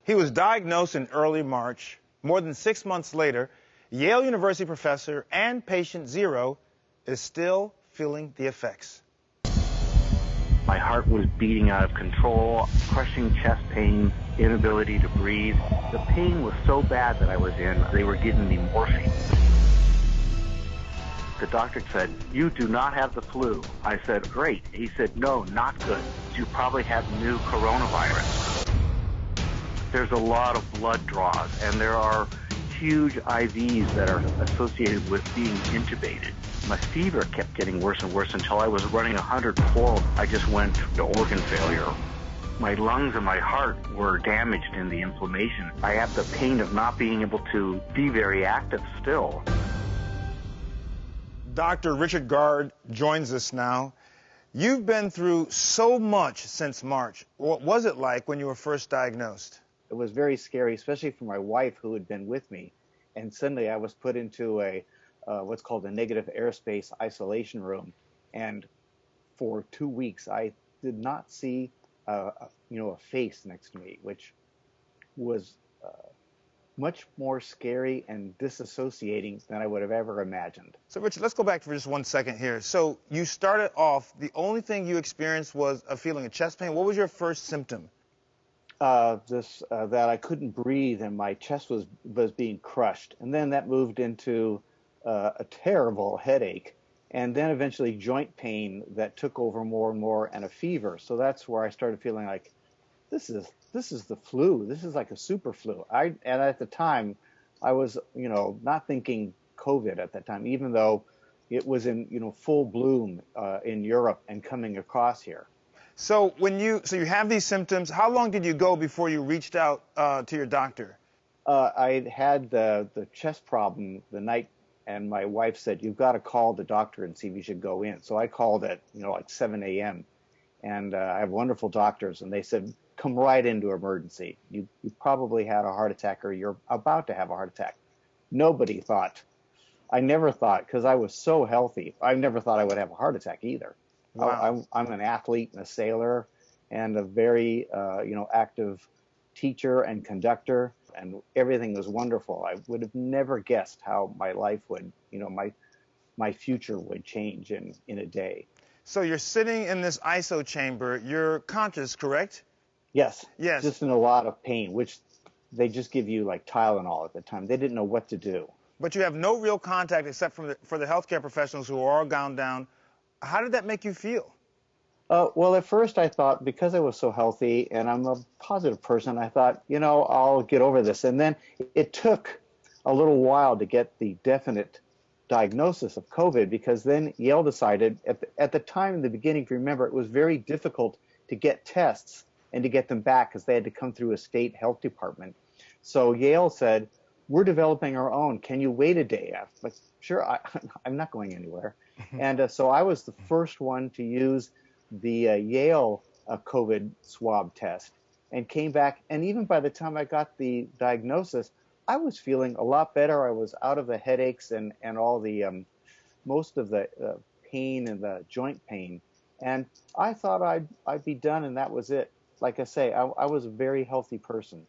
He was diagnosed in early March. More than 6 months later, Yale University professor and patient zero is still feeling the effects. My heart was beating out of control, crushing chest pain, inability to breathe. The pain was so bad that I was in, they were giving me morphine. The doctor said, "You do not have the flu." I said, "Great." He said, "No, not good. You probably have new coronavirus." There's a lot of blood draws, and there are huge IVs that are associated with being intubated. My fever kept getting worse and worse until I was running 104. I just went to organ failure. My lungs and my heart were damaged in the inflammation. I have the pain of not being able to be very active still. Dr. Richard Gard joins us now. You've been through so much since March. What was it like when you were first diagnosed? It was very scary, especially for my wife who had been with me. And suddenly I was put into a what's called a negative airspace isolation room. And for 2 weeks, I did not see a face next to me, which was much more scary and disassociating than I would have ever imagined. So, Richard, let's go back for just 1 second here. So you started off, the only thing you experienced was a feeling of chest pain. What was your first symptom? That I couldn't breathe and my chest was being crushed. And then that moved into a terrible headache, and then eventually joint pain that took over more and more, and a fever. So that's where I started feeling like this is the flu. This is like a super flu. And at the time, I was not thinking COVID at that time, even though it was in full bloom in Europe and coming across here. So you have these symptoms. How long did you go before you reached out to your doctor? I had the chest problem the night, and my wife said, "You've got to call the doctor and see if you should go in." So I called at like 7 a.m. and I have wonderful doctors, and they said, "Come right into emergency. You probably had a heart attack, or you're about to have a heart attack." Nobody thought. I never thought, because I was so healthy, I never thought I would have a heart attack either. Wow. I'm an athlete and a sailor and a very active teacher and conductor, and everything was wonderful. I would have never guessed how my life would, my future would change in a day. So you're sitting in this ISO chamber. You're conscious, correct? Yes. Yes. Just in a lot of pain, which they just give you like Tylenol at the time. They didn't know what to do. But you have no real contact except for the healthcare professionals who are all gowned down. How did that make you feel? Well, at first I thought, because I was so healthy and I'm a positive person, I thought, I'll get over this. And then it took a little while to get the definite diagnosis of COVID, because then Yale decided, at the time in the beginning, if you remember, it was very difficult to get tests and to get them back because they had to come through a state health department. So Yale said, "We're developing our own. Can you wait a day?" I was like, "Sure, I'm not going anywhere." And so I was the first one to use the Yale COVID swab test, and came back. And even by the time I got the diagnosis, I was feeling a lot better. I was out of the headaches and all the most of the pain and the joint pain. And I thought I'd be done, and that was it. Like I say, I was a very healthy person.